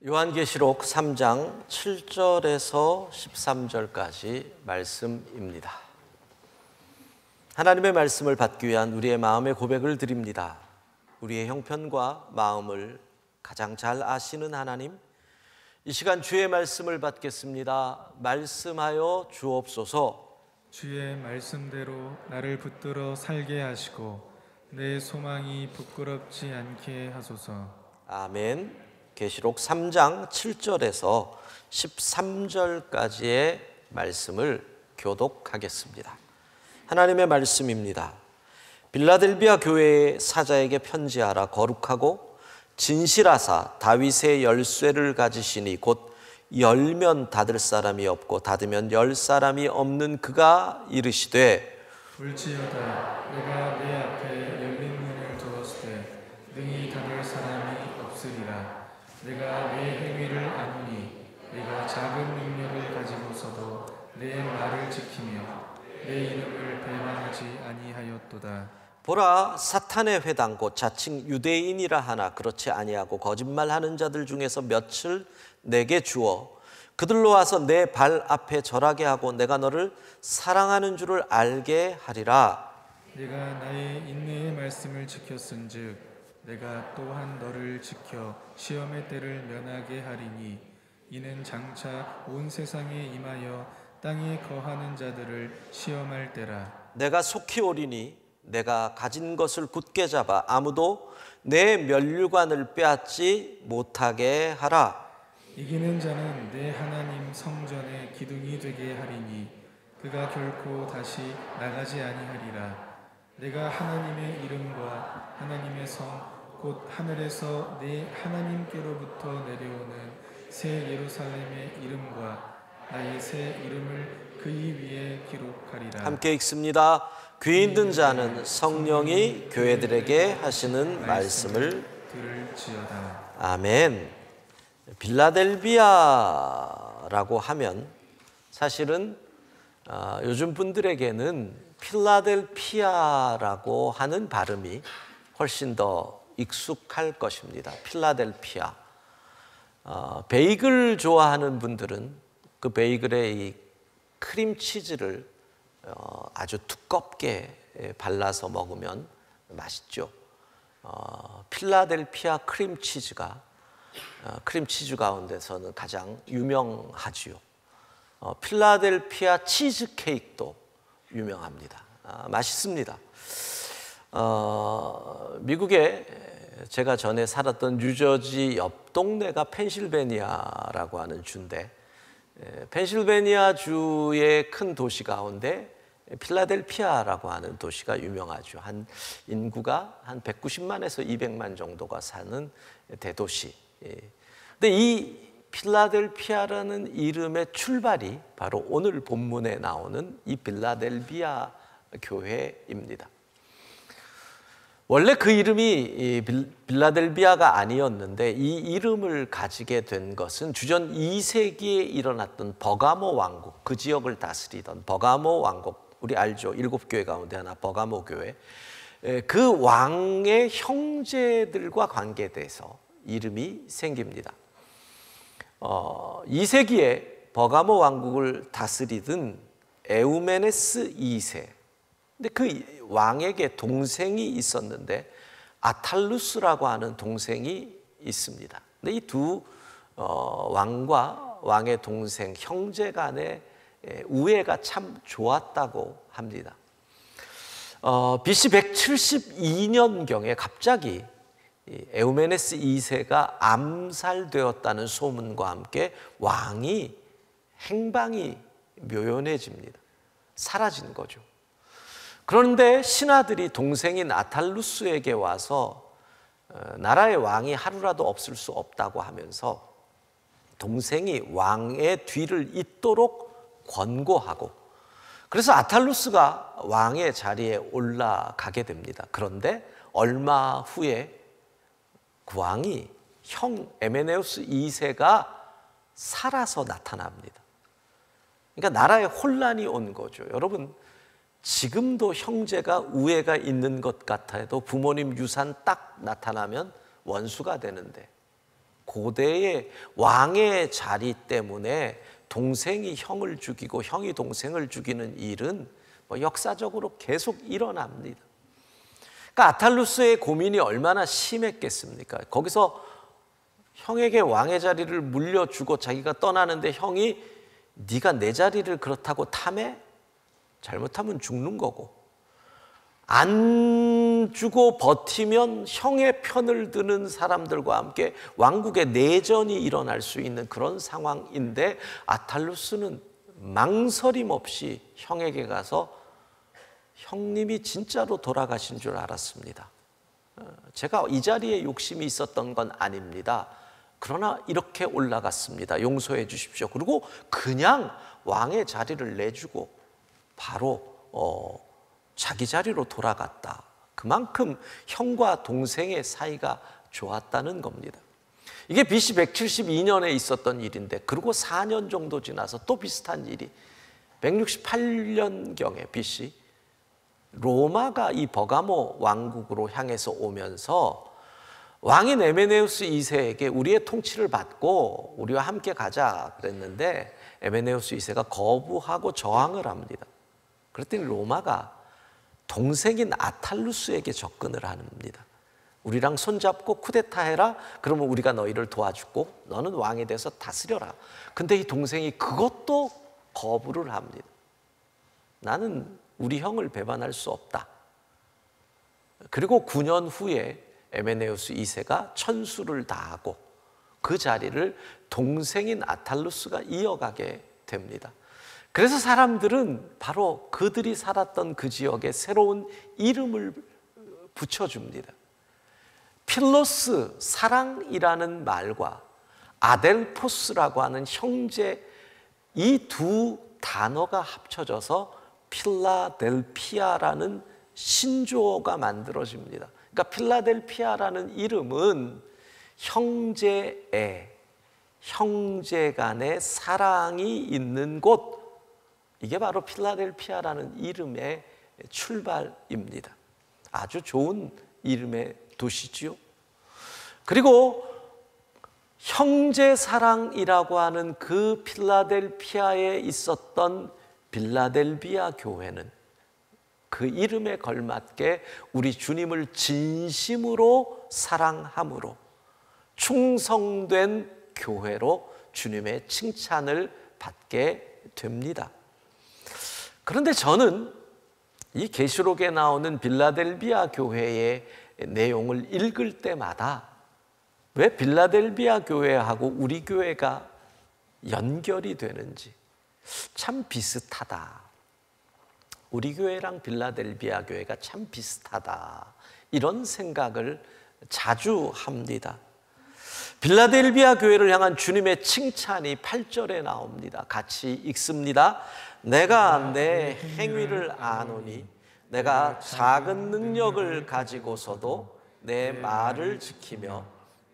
요한계시록 3장 7절에서 13절까지 말씀입니다. 하나님의 말씀을 받기 위한 우리의 마음의 고백을 드립니다. 우리의 형편과 마음을 가장 잘 아시는 하나님, 이 시간 주의 말씀을 받겠습니다. 말씀하여 주옵소서. 주의 말씀대로 나를 붙들어 살게 하시고 내 소망이 부끄럽지 않게 하소서. 아멘. 계시록 3장 7절에서 13절까지의 말씀을 교독하겠습니다. 하나님의 말씀입니다. 빌라델비아 교회의 사자에게 편지하라. 거룩하고 진실하사 다윗의 열쇠를 가지시니 곧 열면 닫을 사람이 없고 닫으면 열 사람이 없는 그가 이르시되, 볼지어다 내가 내 앞에 열린 문을 두었을 때 능히 닫을 사람이 없으리라. 내가 내 행위를 아노니 내가 작은 능력을 가지고서도 내 말을 지키며 내 이름을 배반하지 아니하였도다. 보라, 사탄의 회당 곧 자칭 유대인이라 하나 그렇지 아니하고 거짓말하는 자들 중에서 몇을 내게 주어 그들로 와서 내 발 앞에 절하게 하고 내가 너를 사랑하는 줄을 알게 하리라. 내가 나의 인내의 말씀을 지켰은즉 내가 또한 너를 지켜 시험의 때를 면하게 하리니 이는 장차 온 세상에 임하여 땅에 거하는 자들을 시험할 때라. 내가 속히 오리니 내가 가진 것을 굳게 잡아 아무도 내 면류관을 빼앗지 못하게 하라. 이기는 자는 내 하나님 성전의 기둥이 되게 하리니 그가 결코 다시 나가지 아니하리라. 내가 하나님의 이름과 하나님의 성 곧 하늘에서 내 하나님께로부터 내려오는 새 예루살렘의 이름과 나의 새 이름을 그이 위에 기록하리라. 함께 읽습니다. 귀 있는 자는 성령이 교회들에게 하시는 말씀을 들을지어다. 아멘. 빌라델비아라고 하면 사실은 요즘 분들에게는 필라델피아라고 하는 발음이 훨씬 더 익숙할 것입니다. 필라델피아. 베이글 좋아하는 분들은 그 베이글에 이 크림치즈를 아주 두껍게 발라서 먹으면 맛있죠. 필라델피아 크림치즈가 크림치즈 가운데서는 가장 유명하지요. 필라델피아 치즈케이크도 유명합니다. 맛있습니다. 미국에 제가 전에 살았던 뉴저지 옆 동네가 펜실베니아라고 하는 주인데, 펜실베니아 주의 큰 도시 가운데 필라델피아라고 하는 도시가 유명하죠. 한 인구가 한 190만에서 200만 정도가 사는 대도시. 근데 이 필라델피아라는 이름의 출발이 바로 오늘 본문에 나오는 이 빌라델비아 교회입니다. 원래 그 이름이 빌라델비아가 아니었는데 이 이름을 가지게 된 것은 주전 2세기에 일어났던 버가모 왕국, 그 지역을 다스리던 버가모 왕국, 우리 알죠? 7교회 가운데 하나 버가모 교회. 그 왕의 형제들과 관계돼서 이름이 생깁니다. 2세기에 버가모 왕국을 다스리던 에우메네스 2세. 근데 그 왕에게 동생이 있었는데 아탈루스라고 하는 동생이 있습니다. 근데 이 두 왕과 왕의 동생 형제 간의 우애가 참 좋았다고 합니다. BC 172년경에 갑자기 에우메네스 2세가 암살되었다는 소문과 함께 왕이 행방이 묘연해집니다. 사라진 거죠. 그런데 신하들이 동생인 아탈루스에게 와서 나라의 왕이 하루라도 없을 수 없다고 하면서 동생이 왕의 뒤를 잇도록 권고하고, 그래서 아탈루스가 왕의 자리에 올라가게 됩니다. 그런데 얼마 후에 그 왕이 형 에메네우스 2세가 살아서 나타납니다. 그러니까 나라에 혼란이 온 거죠. 여러분, 지금도 형제가 우애가 있는 것 같아도 부모님 유산 딱 나타나면 원수가 되는데 고대의 왕의 자리 때문에 동생이 형을 죽이고 형이 동생을 죽이는 일은 역사적으로 계속 일어납니다. 그러니까 아탈루스의 고민이 얼마나 심했겠습니까? 거기서 형에게 왕의 자리를 물려주고 자기가 떠나는데 형이 네가 내 자리를 그렇다고 탐해? 잘못하면 죽는 거고, 안 주고 버티면 형의 편을 드는 사람들과 함께 왕국의 내전이 일어날 수 있는 그런 상황인데, 아탈루스는 망설임 없이 형에게 가서 형님이 진짜로 돌아가신 줄 알았습니다. 제가 이 자리에 욕심이 있었던 건 아닙니다. 그러나 이렇게 올라갔습니다. 용서해 주십시오. 그리고 그냥 왕의 자리를 내주고 바로 자기 자리로 돌아갔다. 그만큼 형과 동생의 사이가 좋았다는 겁니다. 이게 BC 172년에 있었던 일인데, 그리고 4년 정도 지나서 또 비슷한 일이 168년경에 BC 로마가 이 버가모 왕국으로 향해서 오면서 왕인 에메네우스 2세에게 우리의 통치를 받고 우리와 함께 가자 그랬는데, 에메네우스 2세가 거부하고 저항을 합니다. 그랬더니 로마가 동생인 아탈루스에게 접근을 합니다. 우리랑 손잡고 쿠데타해라. 그러면 우리가 너희를 도와주고 너는 왕에 대해서 다스려라. 근데 이 동생이 그것도 거부를 합니다. 나는 우리 형을 배반할 수 없다. 그리고 9년 후에 에메네우스 2세가 천수를 다하고 그 자리를 동생인 아탈루스가 이어가게 됩니다. 그래서 사람들은 바로 그들이 살았던 그 지역에 새로운 이름을 붙여줍니다. 필로스, 사랑이라는 말과 아델포스라고 하는 형제, 이 두 단어가 합쳐져서 필라델피아라는 신조어가 만들어집니다. 그러니까 필라델피아라는 이름은 형제 간의 사랑이 있는 곳, 이게 바로 필라델피아라는 이름의 출발입니다. 아주 좋은 이름의 도시지요. 그리고 형제사랑이라고 하는 그 필라델피아에 있었던 빌라델비아 교회는 그 이름에 걸맞게 우리 주님을 진심으로 사랑함으로 충성된 교회로 주님의 칭찬을 받게 됩니다. 그런데 저는 이 계시록에 나오는 빌라델비아 교회의 내용을 읽을 때마다 왜 빌라델비아 교회하고 우리 교회가 연결이 되는지, 참 비슷하다. 우리 교회랑 빌라델비아 교회가 참 비슷하다. 이런 생각을 자주 합니다. 빌라델비아 교회를 향한 주님의 칭찬이 8절에 나옵니다. 같이 읽습니다. 내가 내 행위를 아노니 내가 작은 능력을 가지고서도 내 말을 지키며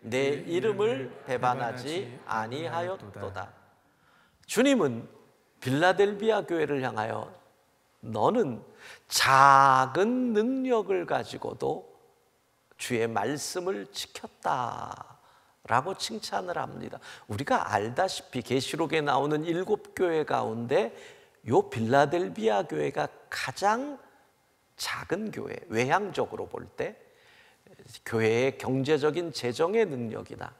내 이름을 배반하지 아니하였도다. 주님은 빌라델비아 교회를 향하여 너는 작은 능력을 가지고도 주의 말씀을 지켰다라고 칭찬을 합니다. 우리가 알다시피 계시록에 나오는 7교회 가운데 요 빌라델비아 교회가 가장 작은 교회, 외향적으로 볼 때 교회의 경제적인 재정의 능력이나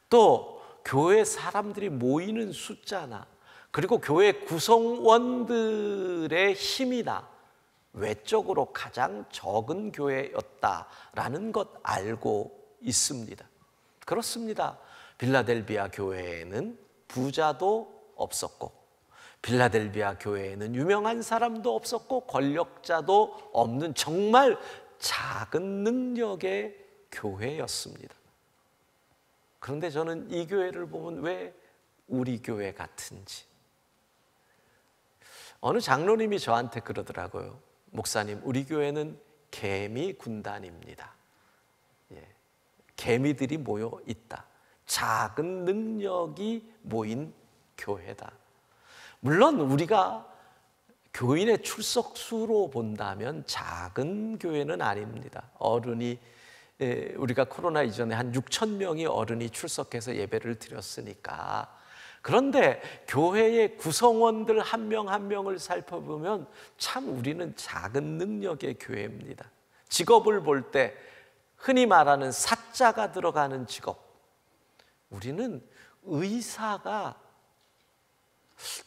또 교회 사람들이 모이는 숫자나 그리고 교회 구성원들의 힘이나 외적으로 가장 적은 교회였다라는 것 알고 있습니다. 그렇습니다. 빌라델비아 교회에는 부자도 없었고, 빌라델비아 교회에는 유명한 사람도 없었고, 권력자도 없는 정말 작은 능력의 교회였습니다. 그런데 저는 이 교회를 보면 왜 우리 교회 같은지. 어느 장로님이 저한테 그러더라고요. 목사님, 우리 교회는 개미 군단입니다. 개미들이 모여 있다. 작은 능력이 모인 교회다. 물론 우리가 교인의 출석 수로 본다면 작은 교회는 아닙니다. 어른이 우리가 코로나 이전에 한 6천 명이 어른이 출석해서 예배를 드렸으니까. 그런데 교회의 구성원들 한 명 한 명을 살펴보면 참 우리는 작은 능력의 교회입니다. 직업을 볼 때 흔히 말하는 사자가 들어가는 직업, 우리는 의사가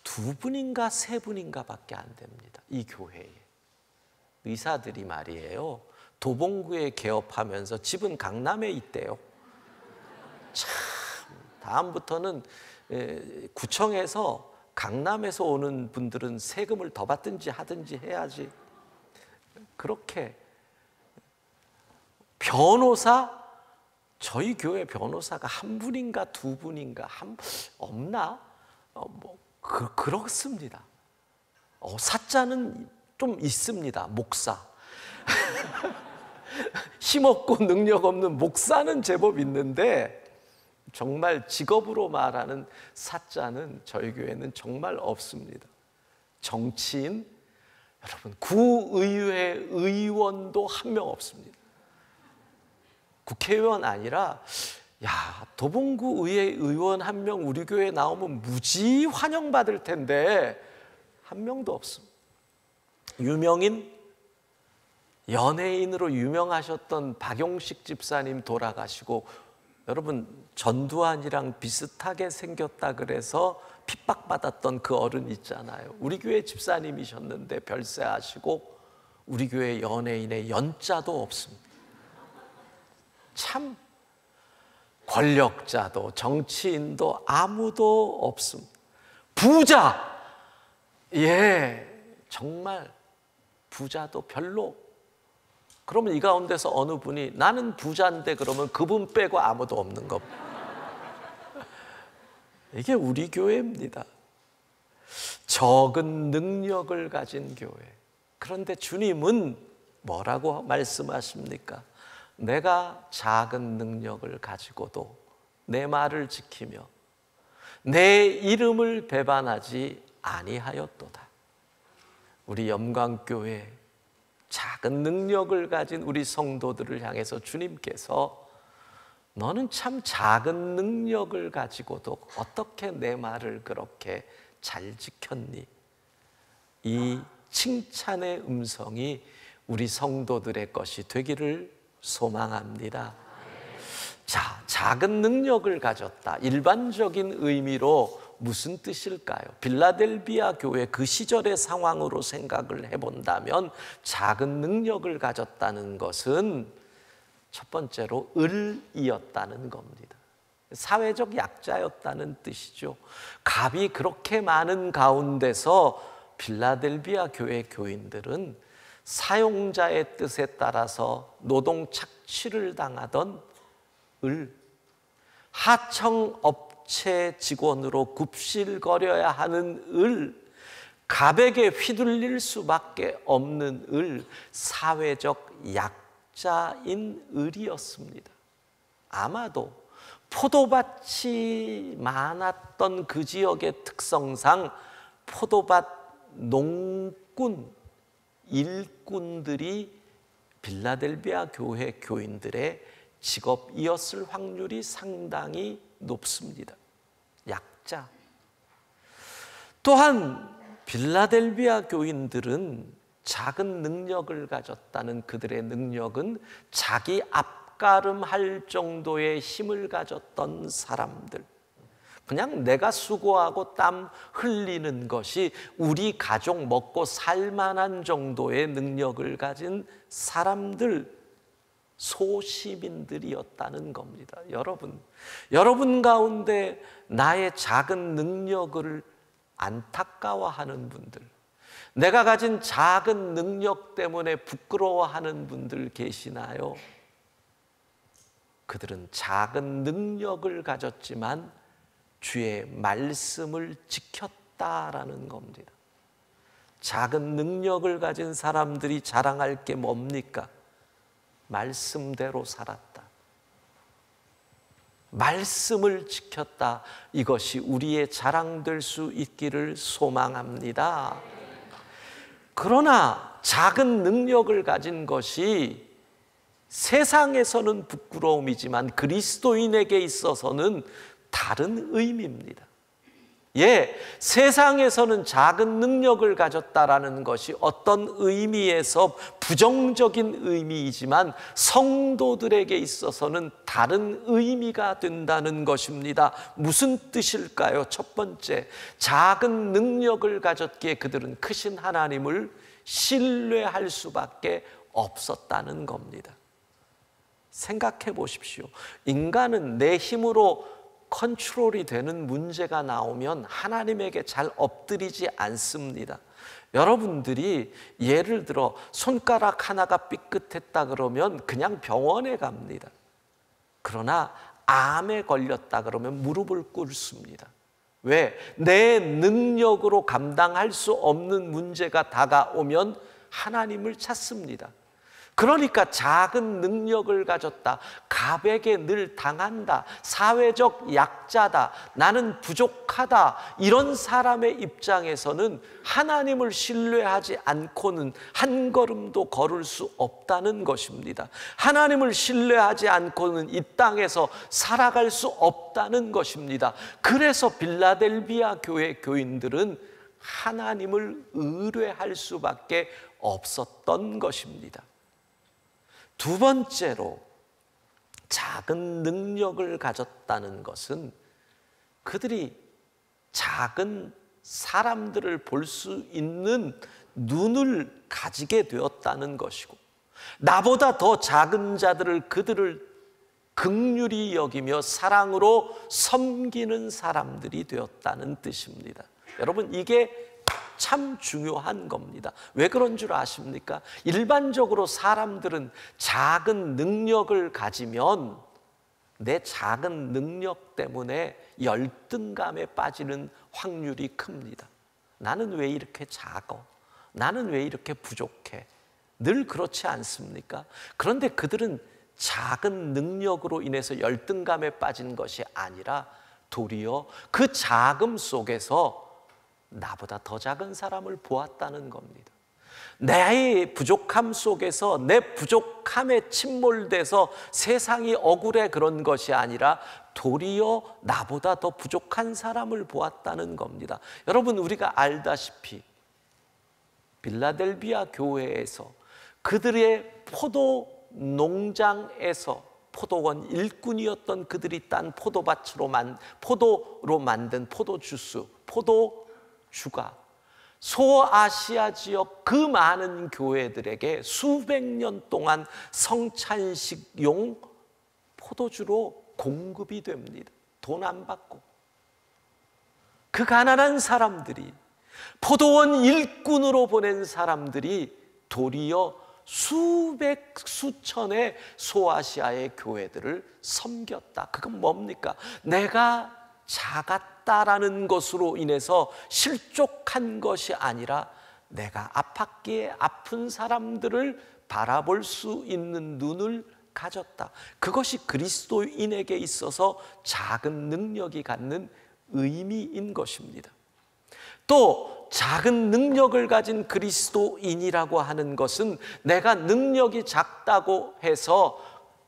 2분인가 3분인가 밖에 안 됩니다. 이 교회에. 의사들이 말이에요, 도봉구에 개업하면서 집은 강남에 있대요. 참, 다음부터는 구청에서 강남에서 오는 분들은 세금을 더 받든지 하든지 해야지. 그렇게. 변호사, 저희 교회 변호사가 1분인가 2분인가 없나? 그렇습니다. 사자는 좀 있습니다. 목사. 힘없고 능력 없는 목사는 제법 있는데 정말 직업으로 말하는 사자는 저희 교회는 정말 없습니다. 정치인, 여러분, 구의회 의원도 한 명 없습니다. 국회의원 아니라, 도봉구 의회 의원 한 명 우리 교회에 나오면 무지 환영받을 텐데 한 명도 없습니다. 유명인, 연예인으로 유명하셨던 박용식 집사님 돌아가시고, 여러분, 전두환이랑 비슷하게 생겼다 그래서 핍박받았던 그 어른 있잖아요. 우리 교회 집사님이셨는데 별세하시고 우리 교회 연예인의 연자도 없습니다. 참, 권력자도 정치인도 아무도 없습니다. 부자, 정말 부자도 별로. 그러면 이 가운데서 어느 분이 나는 부자인데 그러면 그분 빼고 아무도 없는 겁니다. 이게 우리 교회입니다. 적은 능력을 가진 교회. 그런데 주님은 뭐라고 말씀하십니까? 내가 작은 능력을 가지고도 내 말을 지키며 내 이름을 배반하지 아니하였도다. 우리 영광교회 작은 능력을 가진 우리 성도들을 향해서 주님께서 너는 참 작은 능력을 가지고도 어떻게 내 말을 그렇게 잘 지켰니? 이 칭찬의 음성이 우리 성도들의 것이 되기를 소망합니다. 자, 작은 능력을 가졌다. 일반적인 의미로 무슨 뜻일까요? 빌라델비아 교회 그 시절의 상황으로 생각을 해본다면 작은 능력을 가졌다는 것은 첫 번째로 을이었다는 겁니다. 사회적 약자였다는 뜻이죠. 갑이 그렇게 많은 가운데서 빌라델비아 교회 교인들은 사용자의 뜻에 따라서 노동 착취를 당하던 하청 업체 직원으로 굽실거려야 하는 갑에게 휘둘릴 수밖에 없는 사회적 약자인 을이었습니다. 아마도 포도밭이 많았던 그 지역의 특성상 포도밭 농꾼, 일꾼들이 빌라델비아 교회 교인들의 직업이었을 확률이 상당히 높습니다. 약자. 또한 빌라델비아 교인들은 작은 능력을 가졌다는 그들의 능력은 자기 앞가름할 정도의 힘을 가졌던 사람들. 그냥 내가 수고하고 땀 흘리는 것이 우리 가족 먹고 살만한 정도의 능력을 가진 사람들, 소시민들이었다는 겁니다. 여러분 가운데 나의 작은 능력을 안타까워하는 분들, 내가 가진 작은 능력 때문에 부끄러워하는 분들 계시나요? 그들은 작은 능력을 가졌지만 주의 말씀을 지켰다라는 겁니다. 작은 능력을 가진 사람들이 자랑할 게 뭡니까? 말씀대로 살았다. 말씀을 지켰다. 이것이 우리의 자랑될 수 있기를 소망합니다. 그러나 작은 능력을 가진 것이 세상에서는 부끄러움이지만 그리스도인에게 있어서는 다른 의미입니다. 예, 세상에서는 작은 능력을 가졌다라는 것이 어떤 의미에서 부정적인 의미이지만 성도들에게 있어서는 다른 의미가 된다는 것입니다. 무슨 뜻일까요? 첫 번째, 작은 능력을 가졌기에 그들은 크신 하나님을 신뢰할 수밖에 없었다는 겁니다. 생각해 보십시오. 인간은 내 힘으로 컨트롤이 되는 문제가 나오면 하나님에게 잘 엎드리지 않습니다. 여러분들이 예를 들어 손가락 하나가 삐끗했다 그러면 그냥 병원에 갑니다. 그러나 암에 걸렸다 그러면 무릎을 꿇습니다. 왜? 내 능력으로 감당할 수 없는 문제가 다가오면 하나님을 찾습니다. 그러니까 작은 능력을 가졌다, 갑에게 늘 당한다, 사회적 약자다, 나는 부족하다, 이런 사람의 입장에서는 하나님을 신뢰하지 않고는 한 걸음도 걸을 수 없다는 것입니다. 하나님을 신뢰하지 않고는 이 땅에서 살아갈 수 없다는 것입니다. 그래서 빌라델비아 교회 교인들은 하나님을 의뢰할 수밖에 없었던 것입니다. 두 번째로 작은 능력을 가졌다는 것은 그들이 작은 사람들을 볼 수 있는 눈을 가지게 되었다는 것이고, 나보다 더 작은 자들을 그들을 긍휼히 여기며 사랑으로 섬기는 사람들이 되었다는 뜻입니다. 여러분, 이게 참 중요한 겁니다. 왜 그런 줄 아십니까? 일반적으로 사람들은 작은 능력을 가지면 내 작은 능력 때문에 열등감에 빠지는 확률이 큽니다. 나는 왜 이렇게 작어? 나는 왜 이렇게 부족해? 늘 그렇지 않습니까? 그런데 그들은 작은 능력으로 인해서 열등감에 빠진 것이 아니라 도리어 그 작음 속에서 나보다 더 작은 사람을 보았다는 겁니다. 내 부족함 속에서 내 부족함에 침몰돼서 세상이 억울해 그런 것이 아니라 도리어 나보다 더 부족한 사람을 보았다는 겁니다. 여러분, 우리가 알다시피 빌라델비아 교회에서 그들의 포도 농장에서 포도원 일꾼이었던 그들이 딴 포도밭으로 포도로 만든 포도주스, 포도주가 소아시아 지역 그 많은 교회들에게 수백 년 동안 성찬식용 포도주로 공급이 됩니다. 돈 안 받고. 그 가난한 사람들이, 포도원 일꾼으로 보낸 사람들이 도리어 수백 수천의 소아시아의 교회들을 섬겼다. 그건 뭡니까? 내가 작았다라는 것으로 인해서 실족한 것이 아니라 내가 아팠기에 아픈 사람들을 바라볼 수 있는 눈을 가졌다. 그것이 그리스도인에게 있어서 작은 능력이 갖는 의미인 것입니다. 또 작은 능력을 가진 그리스도인이라고 하는 것은 내가 능력이 작다고 해서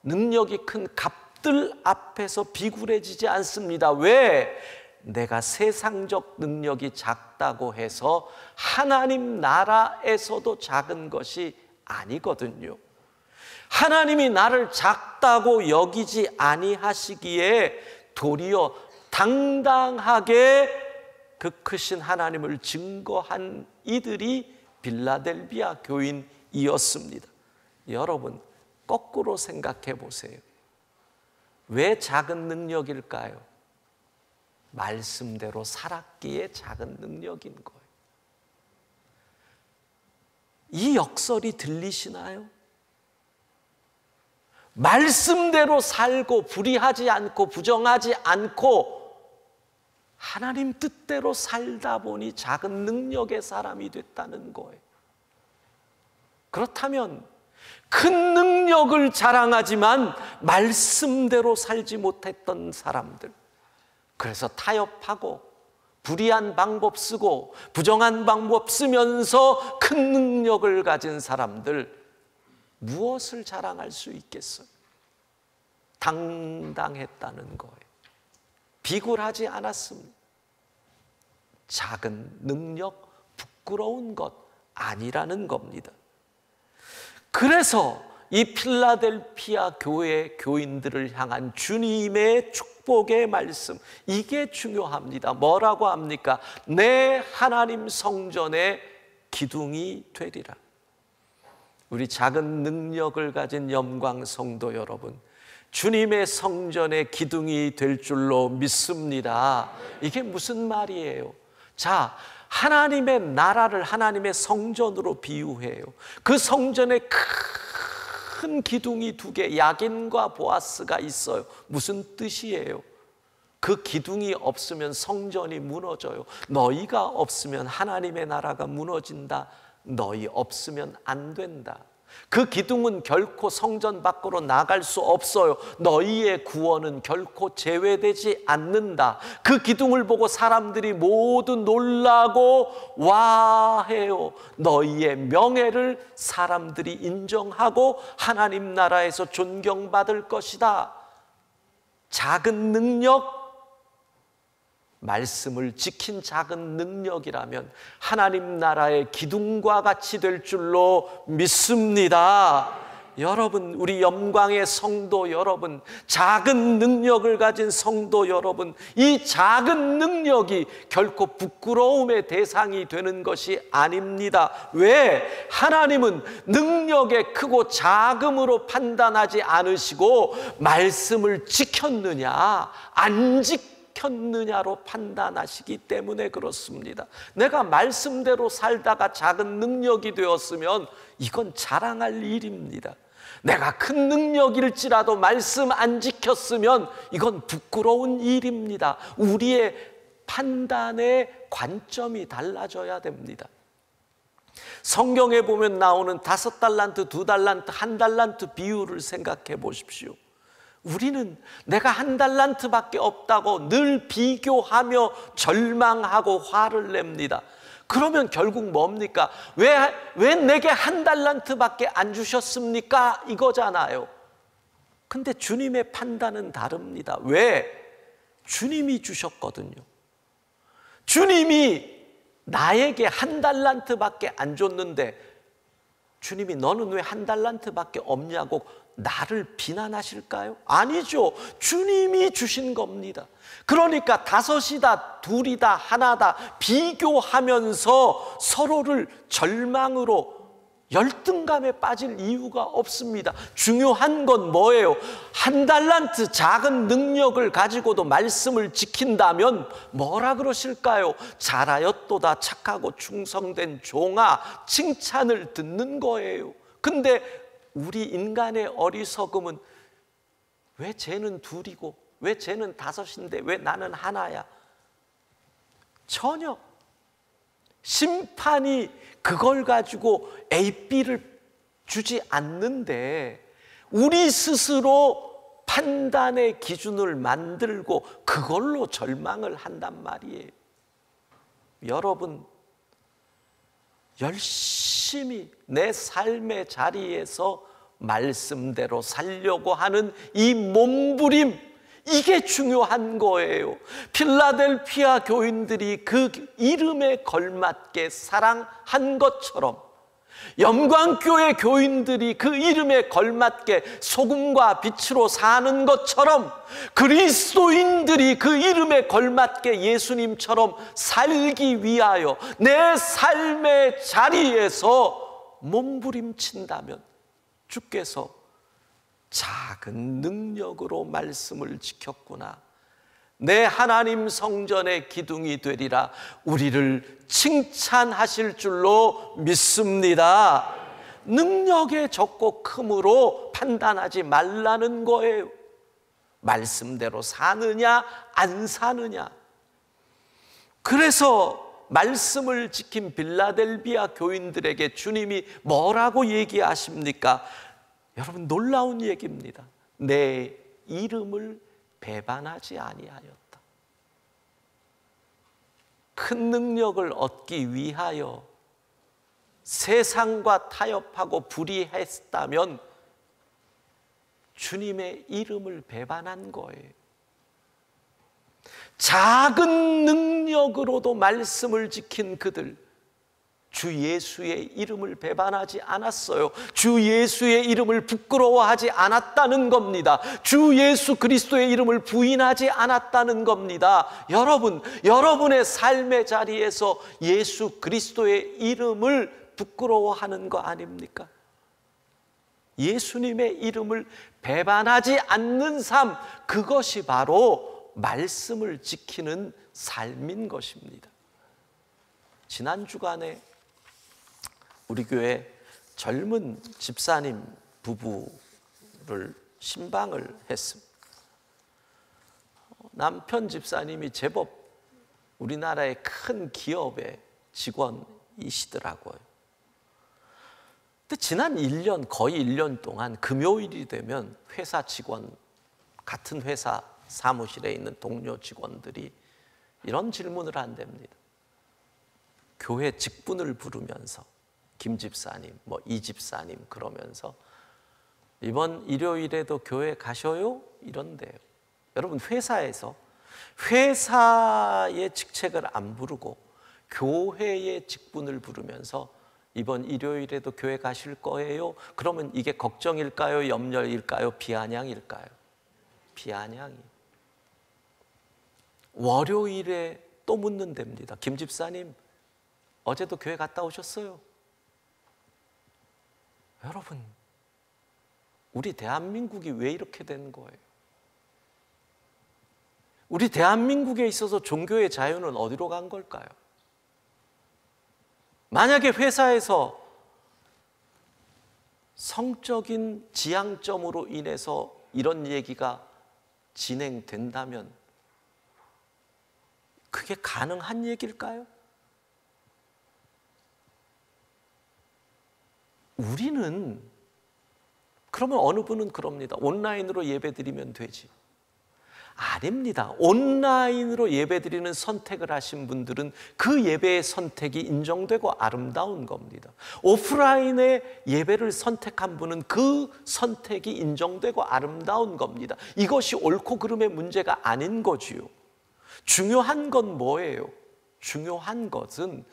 능력이 큰 갑들 앞에서 비굴해지지 않습니다. 왜? 내가 세상적 능력이 작다고 해서 하나님 나라에서도 작은 것이 아니거든요. 하나님이 나를 작다고 여기지 아니하시기에 도리어 당당하게 그 크신 하나님을 증거한 이들이 빌라델비아 교인이었습니다. 여러분, 거꾸로 생각해 보세요. 왜 작은 능력일까요? 말씀대로 살았기에 작은 능력인 거예요. 이 역설이 들리시나요? 말씀대로 살고 불의하지 않고 부정하지 않고 하나님 뜻대로 살다 보니 작은 능력의 사람이 됐다는 거예요. 그렇다면 큰 능력을 자랑하지만 말씀대로 살지 못했던 사람들, 그래서 타협하고 불의한 방법 쓰고 부정한 방법 쓰면서 큰 능력을 가진 사람들, 무엇을 자랑할 수 있겠어요? 당당했다는 거예요. 비굴하지 않았습니다. 작은 능력, 부끄러운 것 아니라는 겁니다. 그래서 이 필라델피아 교회 교인들을 향한 주님의 축복의 말씀, 이게 중요합니다. 뭐라고 합니까? 내 하나님 성전의 기둥이 되리라. 우리 작은 능력을 가진 영광 성도 여러분, 주님의 성전의 기둥이 될 줄로 믿습니다. 이게 무슨 말이에요? 자, 하나님의 나라를 하나님의 성전으로 비유해요. 그 성전에 큰 기둥이 두 개, 야긴과 보아스가 있어요. 무슨 뜻이에요? 그 기둥이 없으면 성전이 무너져요. 너희가 없으면 하나님의 나라가 무너진다. 너희 없으면 안 된다. 그 기둥은 결코 성전 밖으로 나갈 수 없어요. 너희의 구원은 결코 제외되지 않는다. 그 기둥을 보고 사람들이 모두 놀라고 와 해요. 너희의 명예를 사람들이 인정하고 하나님 나라에서 존경받을 것이다. 작은 능력, 말씀을 지킨 작은 능력이라면 하나님 나라의 기둥과 같이 될 줄로 믿습니다. 여러분, 우리 영광의 성도 여러분, 작은 능력을 가진 성도 여러분, 이 작은 능력이 결코 부끄러움의 대상이 되는 것이 아닙니다. 왜? 하나님은 능력의 크고 작음으로 판단하지 않으시고 말씀을 지켰느냐 안 지켰느냐로 판단하시기 때문에 그렇습니다. 내가 말씀대로 살다가 작은 능력이 되었으면 이건 자랑할 일입니다. 내가 큰 능력일지라도 말씀 안 지켰으면 이건 부끄러운 일입니다. 우리의 판단의 관점이 달라져야 됩니다. 성경에 보면 나오는 5달란트, 2달란트, 1달란트 비율을 생각해 보십시오. 우리는 내가 1달란트밖에 없다고 늘 비교하며 절망하고 화를 냅니다. 그러면 결국 뭡니까? 왜 내게 1달란트밖에 안 주셨습니까? 이거잖아요. 근데 주님의 판단은 다릅니다. 왜? 주님이 주셨거든요. 주님이 나에게 1달란트밖에 안 줬는데 주님이 너는 왜 1달란트밖에 없냐고 나를 비난하실까요? 아니죠. 주님이 주신 겁니다. 그러니까 5이다, 2이다, 1다 비교하면서 서로를 절망으로 열등감에 빠질 이유가 없습니다. 중요한 건 뭐예요? 1달란트 작은 능력을 가지고도 말씀을 지킨다면 뭐라 그러실까요? 잘하였도다 착하고 충성된 종아, 칭찬을 듣는 거예요. 근데 우리 인간의 어리석음은 왜 쟤는 2이고 왜 쟤는 5인데 왜 나는 1야? 전혀 심판이 그걸 가지고 A, B를 주지 않는데 우리 스스로 판단의 기준을 만들고 그걸로 절망을 한단 말이에요. 여러분, 열심히 내 삶의 자리에서 말씀대로 살려고 하는 이 몸부림, 이게 중요한 거예요. 필라델피아 교인들이 그 이름에 걸맞게 사랑한 것처럼 영광교회 교인들이 그 이름에 걸맞게 소금과 빛으로 사는 것처럼 그리스도인들이 그 이름에 걸맞게 예수님처럼 살기 위하여 내 삶의 자리에서 몸부림친다면 주께서 작은 능력으로 말씀을 지켰구나, 내 하나님 성전의 기둥이 되리라, 우리를 칭찬하실 줄로 믿습니다. 능력의 적고 큼으로 판단하지 말라는 거예요. 말씀대로 사느냐 안 사느냐. 그래서 말씀을 지킨 빌라델비아 교인들에게 주님이 뭐라고 얘기하십니까? 여러분, 놀라운 얘기입니다. 내 이름을 배반하지 아니하였다. 큰 능력을 얻기 위하여 세상과 타협하고 불의했다면 주님의 이름을 배반한 거예요. 작은 능력으로도 말씀을 지킨 그들, 주 예수의 이름을 배반하지 않았어요. 주 예수의 이름을 부끄러워하지 않았다는 겁니다. 주 예수 그리스도의 이름을 부인하지 않았다는 겁니다. 여러분, 여러분의 삶의 자리에서 예수 그리스도의 이름을 부끄러워하는 거 아닙니까? 예수님의 이름을 배반하지 않는 삶, 그것이 바로 말씀을 지키는 삶인 것입니다. 지난 주간에 우리 교회 젊은 집사님 부부를 신방을 했습니다. 남편 집사님이 제법 우리나라의 큰 기업의 직원이시더라고요. 근데 지난 1년, 거의 1년 동안 금요일이 되면 회사 직원, 같은 회사 사무실에 있는 동료 직원들이 이런 질문을 한답니다. 교회 직분을 부르면서 김 집사님, 이 집사님 그러면서 이번 일요일에도 교회 가셔요? 이런데요. 여러분, 회사에서 회사의 직책을 안 부르고 교회의 직분을 부르면서 이번 일요일에도 교회 가실 거예요? 그러면 이게 걱정일까요? 염려일까요? 비아냥일까요? 비아냥이. 월요일에 또 묻는답니다. 김 집사님, 어제도 교회 갔다 오셨어요? 여러분, 우리 대한민국이 왜 이렇게 된 거예요? 우리 대한민국에 있어서 종교의 자유는 어디로 간 걸까요? 만약에 회사에서 성적인 지향점으로 인해서 이런 얘기가 진행된다면 그게 가능한 얘기일까요? 우리는, 그러면 어느 분은 그럽니다. 온라인으로 예배드리면 되지. 아닙니다. 온라인으로 예배드리는 선택을 하신 분들은 그 예배의 선택이 인정되고 아름다운 겁니다. 오프라인의 예배를 선택한 분은 그 선택이 인정되고 아름다운 겁니다. 이것이 옳고 그름의 문제가 아닌 거지요. 중요한 건 뭐예요? 중요한 것은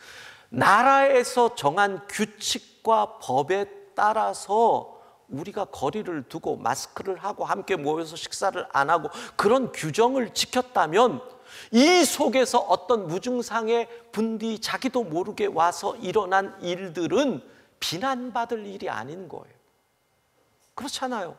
나라에서 정한 규칙과 법에 따라서 우리가 거리를 두고 마스크를 하고 함께 모여서 식사를 안 하고 그런 규정을 지켰다면 이 속에서 어떤 무증상의 분들이 자기도 모르게 와서 일어난 일들은 비난받을 일이 아닌 거예요. 그렇잖아요.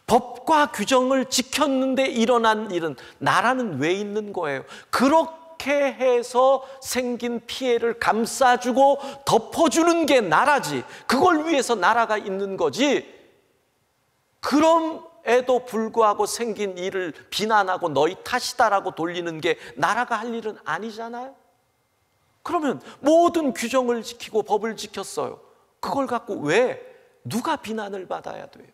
법과 규정을 지켰는데 일어난 일은, 나라는 왜 있는 거예요? 그렇게 해서 생긴 피해를 감싸주고 덮어주는 게 나라지. 그걸 위해서 나라가 있는 거지. 그럼에도 불구하고 생긴 일을 비난하고 너희 탓이다라고 돌리는 게 나라가 할 일은 아니잖아요. 그러면 모든 규정을 지키고 법을 지켰어요. 그걸 갖고 왜 누가 비난을 받아야 돼요?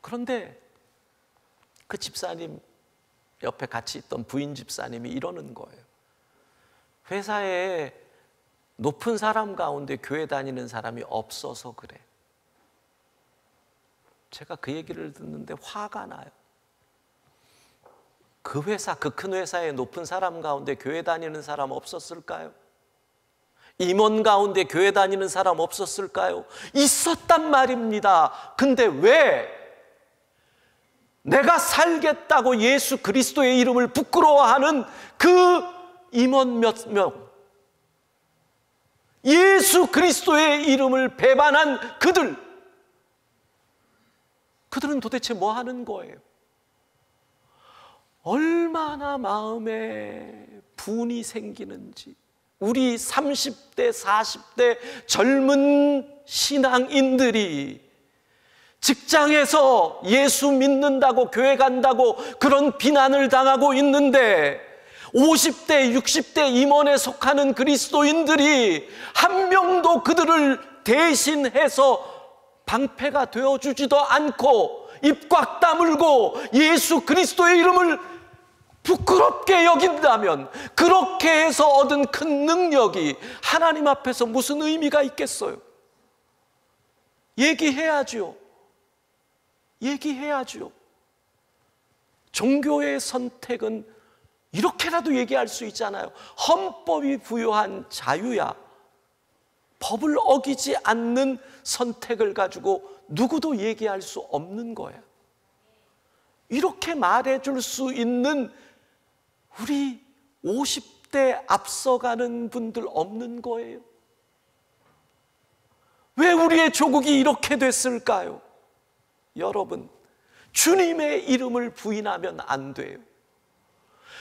그런데 그 집사님 옆에 같이 있던 부인 집사님이 이러는 거예요. 회사에 높은 사람 가운데 교회 다니는 사람이 없어서 그래. 제가 그 얘기를 듣는데 화가 나요. 그 회사, 그 큰 회사에 높은 사람 가운데 교회 다니는 사람 없었을까요? 임원 가운데 교회 다니는 사람 없었을까요? 있었단 말입니다. 근데 왜 내가 살겠다고 예수 그리스도의 이름을 부끄러워하는 그 임원 몇 명, 예수 그리스도의 이름을 배반한 그들은 도대체 뭐 하는 거예요? 얼마나 마음에 분이 생기는지. 우리 30대, 40대 젊은 신앙인들이 직장에서 예수 믿는다고, 교회 간다고 그런 비난을 당하고 있는데 50대, 60대 임원에 속하는 그리스도인들이 한 명도 그들을 대신해서 방패가 되어주지도 않고 입 꽉 다물고 예수 그리스도의 이름을 부끄럽게 여긴다면 그렇게 해서 얻은 큰 능력이 하나님 앞에서 무슨 의미가 있겠어요? 얘기해야죠. 얘기해야죠. 종교의 선택은 이렇게라도 얘기할 수 있잖아요. 헌법이 부여한 자유야. 법을 어기지 않는 선택을 가지고 누구도 얘기할 수 없는 거야. 이렇게 말해줄 수 있는 우리 50대 앞서가는 분들 없는 거예요. 왜 우리의 조국이 이렇게 됐을까요? 여러분, 주님의 이름을 부인하면 안 돼요.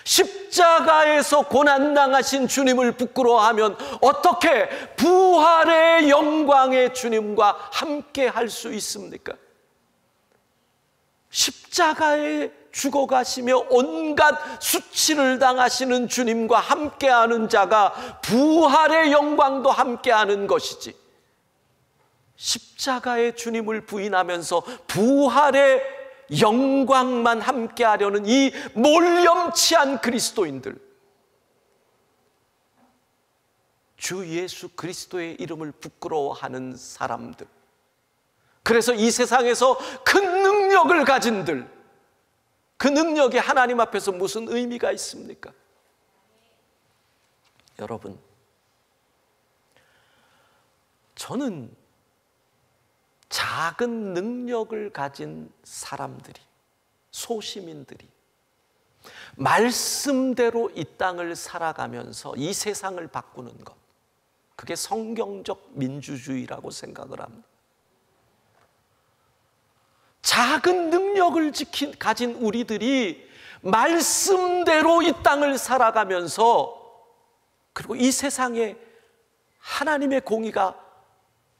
십자가에서 고난당하신 주님을 부끄러워하면 어떻게 부활의 영광의 주님과 함께 할 수 있습니까? 십자가에 죽어가시며 온갖 수치를 당하시는 주님과 함께하는 자가 부활의 영광도 함께하는 것이지, 십자가의 주님을 부인하면서 부활의 영광만 함께하려는 이 몰염치한 그리스도인들, 주 예수 그리스도의 이름을 부끄러워하는 사람들, 그래서 이 세상에서 큰 능력을 가진들, 그 능력이 하나님 앞에서 무슨 의미가 있습니까? 여러분, 저는 작은 능력을 가진 사람들이, 소시민들이 말씀대로 이 땅을 살아가면서 이 세상을 바꾸는 것, 그게 성경적 민주주의라고 생각을 합니다. 작은 능력을 가진 우리들이 말씀대로 이 땅을 살아가면서, 그리고 이 세상에 하나님의 공의가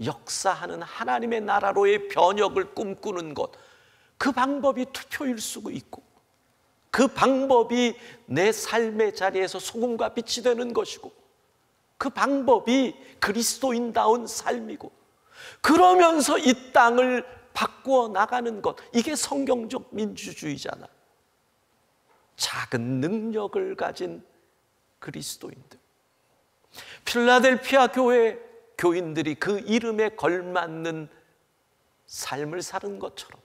역사하는 하나님의 나라로의 변혁을 꿈꾸는 것, 그 방법이 투표일 수도 있고, 그 방법이 내 삶의 자리에서 소금과 빛이 되는 것이고, 그 방법이 그리스도인다운 삶이고, 그러면서 이 땅을 바꾸어 나가는 것, 이게 성경적 민주주의잖아. 작은 능력을 가진 그리스도인들, 필라델피아 교회 교인들이 그 이름에 걸맞는 삶을 사는 것처럼,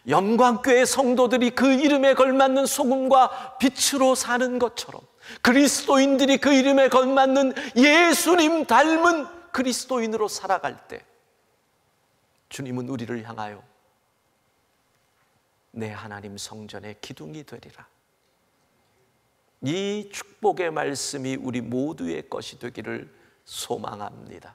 영광교회 성도들이 그 이름에 걸맞는 소금과 빛으로 사는 것처럼, 그리스도인들이 그 이름에 걸맞는 예수님 닮은 그리스도인으로 살아갈 때 주님은 우리를 향하여 내 하나님 성전의 기둥이 되리라. 이 축복의 말씀이 우리 모두의 것이 되기를 소망합니다.